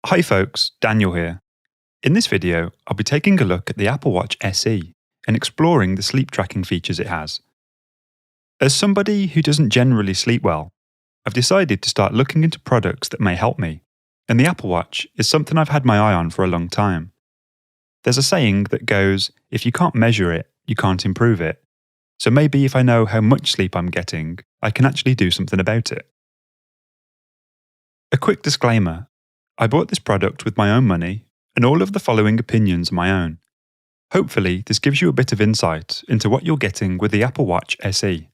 Hi folks, Daniel here. In this video, I'll be taking a look at the Apple Watch SE and exploring the sleep tracking features it has. As somebody who doesn't generally sleep well, I've decided to start looking into products that may help me, and the Apple Watch is something I've had my eye on for a long time. There's a saying that goes, if you can't measure it, you can't improve it. So maybe if I know how much sleep I'm getting, I can actually do something about it. A quick disclaimer. I bought this product with my own money, and all of the following opinions are my own. Hopefully, this gives you a bit of insight into what you're getting with the Apple Watch SE.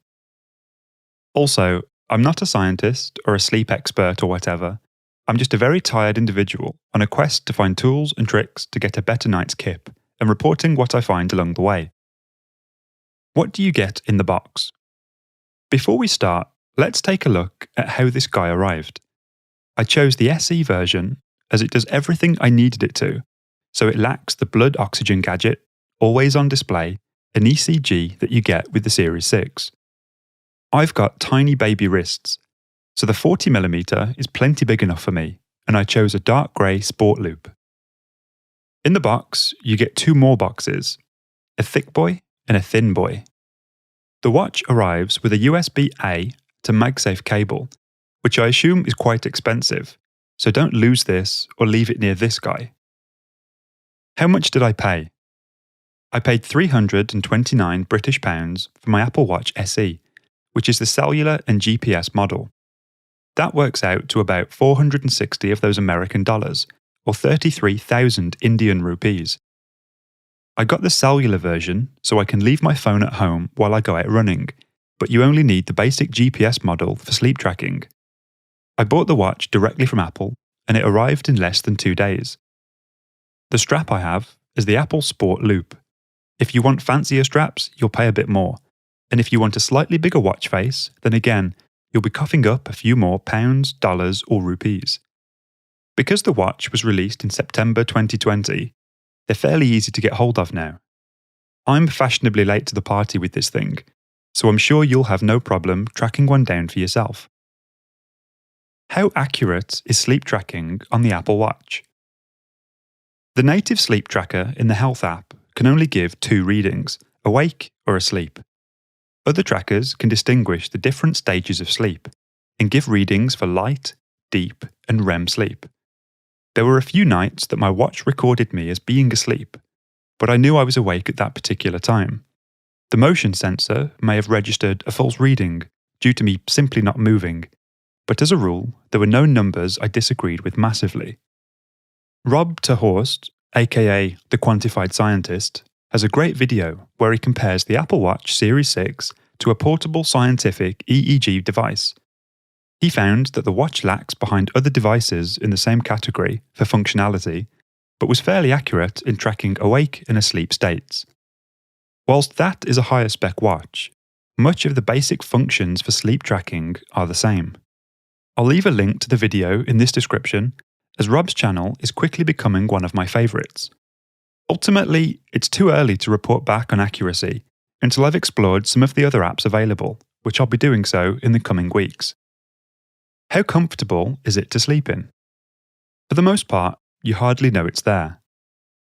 Also, I'm not a scientist or a sleep expert or whatever. I'm just a very tired individual on a quest to find tools and tricks to get a better night's kip and reporting what I find along the way. What do you get in the box? Before we start, let's take a look at how this guy arrived. I chose the SE version as it does everything I needed it to, so it lacks the blood oxygen gadget, always on display, and ECG that you get with the Series 6. I've got tiny baby wrists, so the 40mm is plenty big enough for me, and I chose a dark grey sport loop. In the box, you get two more boxes, a thick boy and a thin boy. The watch arrives with a USB-A to MagSafe cable, which I assume is quite expensive, so don't lose this or leave it near this guy. How much did I pay? I paid £329 British for my Apple Watch SE, which is the cellular and GPS model. That works out to about 460 of those American dollars, or 33,000 Indian rupees. I got the cellular version so I can leave my phone at home while I go out running, but you only need the basic GPS model for sleep tracking. I bought the watch directly from Apple, and it arrived in less than 2 days. The strap I have is the Apple Sport Loop. If you want fancier straps, you'll pay a bit more, and if you want a slightly bigger watch face, then again, you'll be coughing up a few more pounds, dollars, or rupees. Because the watch was released in September 2020, they're fairly easy to get hold of now. I'm fashionably late to the party with this thing, so I'm sure you'll have no problem tracking one down for yourself. How accurate is sleep tracking on the Apple Watch? The native sleep tracker in the Health app can only give two readings, awake or asleep. Other trackers can distinguish the different stages of sleep and give readings for light, deep, and REM sleep. There were a few nights that my watch recorded me as being asleep, but I knew I was awake at that particular time. The motion sensor may have registered a false reading due to me simply not moving, but as a rule, there were no numbers I disagreed with massively. Rob ter Horst, aka the Quantified Scientist, has a great video where he compares the Apple Watch Series 6 to a portable scientific EEG device. He found that the watch lags behind other devices in the same category for functionality, but was fairly accurate in tracking awake and asleep states. Whilst that is a higher spec watch, much of the basic functions for sleep tracking are the same. I'll leave a link to the video in this description, as Rob's channel is quickly becoming one of my favourites. Ultimately, it's too early to report back on accuracy until I've explored some of the other apps available, which I'll be doing so in the coming weeks. How comfortable is it to sleep in? For the most part, you hardly know it's there.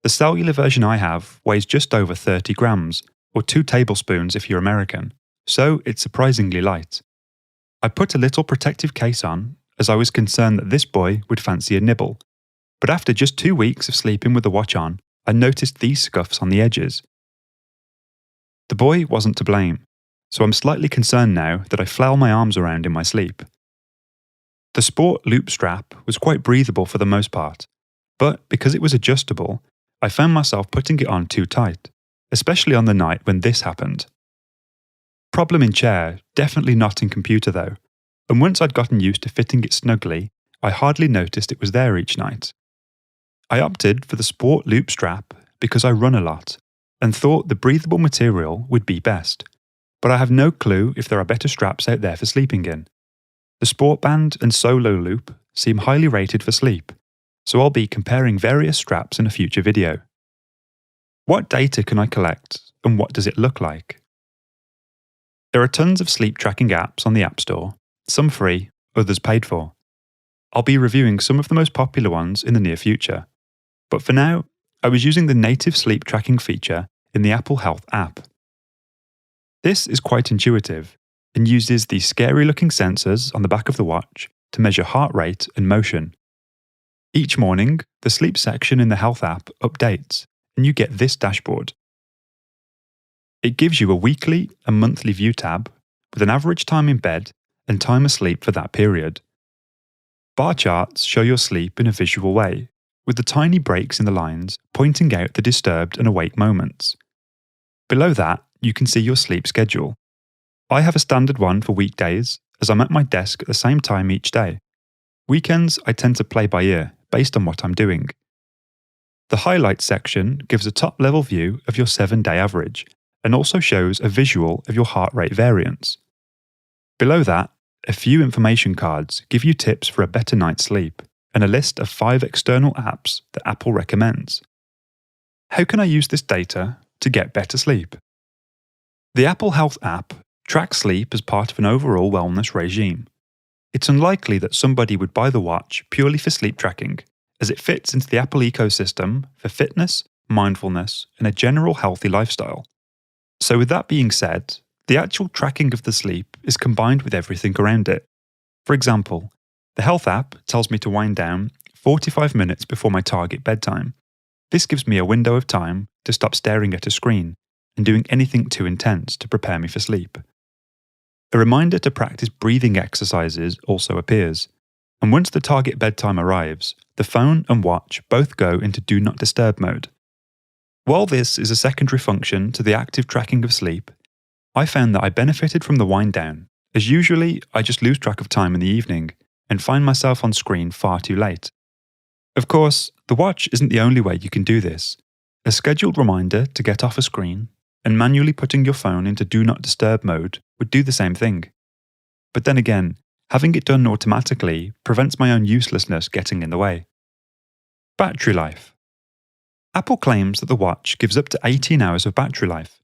The cellular version I have weighs just over 30 grams, or 2 tablespoons if you're American, so it's surprisingly light. I put a little protective case on, as I was concerned that this boy would fancy a nibble, but after just 2 weeks of sleeping with the watch on, I noticed these scuffs on the edges. The boy wasn't to blame, so I'm slightly concerned now that I flail my arms around in my sleep. The Sport Loop strap was quite breathable for the most part, but because it was adjustable, I found myself putting it on too tight, especially on the night when this happened. Problem in chair, definitely not in computer though, and once I'd gotten used to fitting it snugly, I hardly noticed it was there each night. I opted for the Sport Loop strap because I run a lot, and thought the breathable material would be best, but I have no clue if there are better straps out there for sleeping in. The Sport Band and Solo Loop seem highly rated for sleep, so I'll be comparing various straps in a future video. What data can I collect, and what does it look like? There are tons of sleep tracking apps on the App Store, some free, others paid for. I'll be reviewing some of the most popular ones in the near future. But for now, I was using the native sleep tracking feature in the Apple Health app. This is quite intuitive and uses these scary looking sensors on the back of the watch to measure heart rate and motion. Each morning, the sleep section in the Health app updates and you get this dashboard. It gives you a weekly and monthly view tab with an average time in bed and time asleep for that period. Bar charts show your sleep in a visual way, with the tiny breaks in the lines pointing out the disturbed and awake moments. Below that, you can see your sleep schedule. I have a standard one for weekdays, as I'm at my desk at the same time each day. Weekends, I tend to play by ear, based on what I'm doing. The highlights section gives a top-level view of your 7-day average, and also shows a visual of your heart rate variance. Below that, a few information cards give you tips for a better night's sleep, and a list of 5 external apps that Apple recommends. How can I use this data to get better sleep? The Apple Health app tracks sleep as part of an overall wellness regime. It's unlikely that somebody would buy the watch purely for sleep tracking, as it fits into the Apple ecosystem for fitness, mindfulness, and a general healthy lifestyle. So with that being said, the actual tracking of the sleep is combined with everything around it. For example, the Health app tells me to wind down 45 minutes before my target bedtime. This gives me a window of time to stop staring at a screen and doing anything too intense to prepare me for sleep. A reminder to practice breathing exercises also appears, and once the target bedtime arrives, the phone and watch both go into Do Not Disturb mode. While this is a secondary function to the active tracking of sleep, I found that I benefited from the wind down, as usually I just lose track of time in the evening and find myself on screen far too late. Of course, the watch isn't the only way you can do this. A scheduled reminder to get off a screen and manually putting your phone into Do Not Disturb mode would do the same thing. But then again, having it done automatically prevents my own uselessness getting in the way. Battery life. Apple claims that the watch gives up to 18 hours of battery life.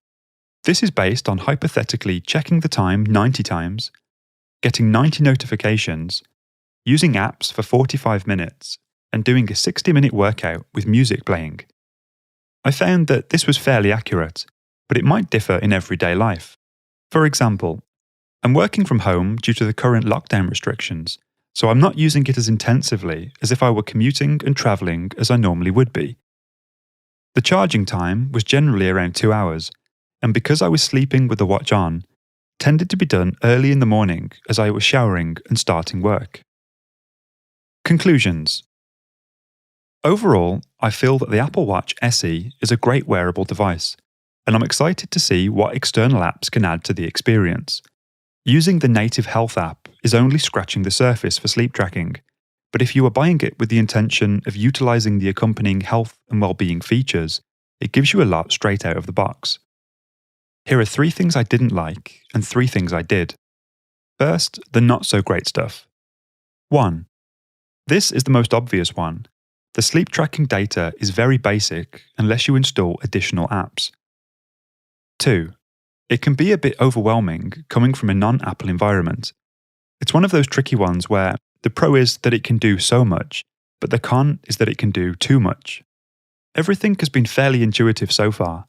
This is based on hypothetically checking the time 90 times, getting 90 notifications, using apps for 45 minutes, and doing a 60-minute workout with music playing. I found that this was fairly accurate, but it might differ in everyday life. For example, I'm working from home due to the current lockdown restrictions, so I'm not using it as intensively as if I were commuting and travelling as I normally would be. The charging time was generally around 2 hours, and because I was sleeping with the watch on, tended to be done early in the morning as I was showering and starting work. Conclusions. Overall, I feel that the Apple Watch SE is a great wearable device, and I'm excited to see what external apps can add to the experience. Using the native Health app is only scratching the surface for sleep tracking, but if you are buying it with the intention of utilising the accompanying health and wellbeing features, it gives you a lot straight out of the box. Here are 3 things I didn't like and 3 things I did. First, the not so great stuff. 1. This is the most obvious one. The sleep tracking data is very basic unless you install additional apps. 2. It can be a bit overwhelming coming from a non-Apple environment. It's one of those tricky ones where the pro is that it can do so much, but the con is that it can do too much. Everything has been fairly intuitive so far,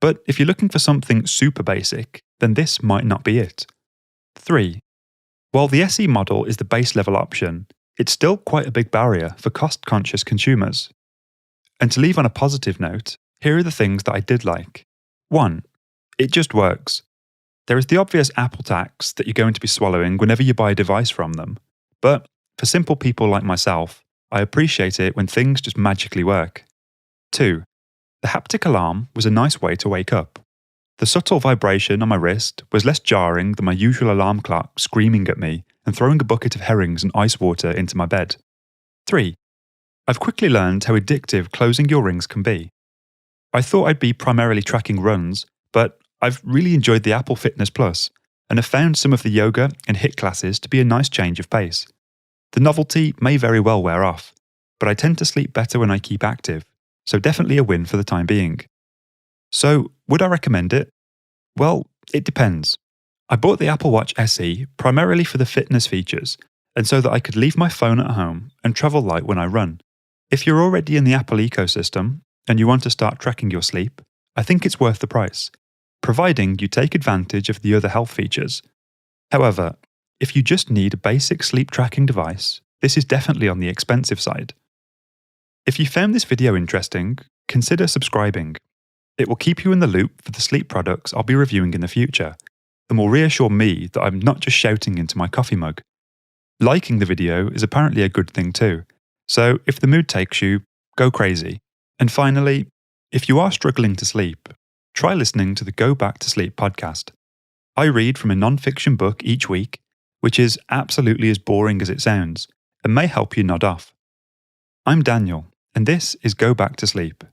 but if you're looking for something super basic, then this might not be it. 3. While the SE model is the base level option, it's still quite a big barrier for cost-conscious consumers. And to leave on a positive note, here are the things that I did like. 1. It just works. There is the obvious Apple tax that you're going to be swallowing whenever you buy a device from them, but for simple people like myself, I appreciate it when things just magically work. 2. The haptic alarm was a nice way to wake up. The subtle vibration on my wrist was less jarring than my usual alarm clock screaming at me and throwing a bucket of herrings and ice water into my bed. 3. I've quickly learned how addictive closing your rings can be. I thought I'd be primarily tracking runs, but I've really enjoyed the Apple Fitness Plus and have found some of the yoga and HIIT classes to be a nice change of pace. The novelty may very well wear off, but I tend to sleep better when I keep active, so definitely a win for the time being. So, would I recommend it? Well, it depends. I bought the Apple Watch SE primarily for the fitness features, and so that I could leave my phone at home and travel light when I run. If you're already in the Apple ecosystem and you want to start tracking your sleep, I think it's worth the price, providing you take advantage of the other health features. However, if you just need a basic sleep tracking device, this is definitely on the expensive side. If you found this video interesting, consider subscribing. It will keep you in the loop for the sleep products I'll be reviewing in the future, and will reassure me that I'm not just shouting into my coffee mug. Liking the video is apparently a good thing too, so if the mood takes you, go crazy. And finally, if you are struggling to sleep, try listening to the Go Back to Sleep podcast. I read from a non-fiction book each week, which is absolutely as boring as it sounds, and may help you nod off. I'm Daniel, and this is Go Back to Sleep.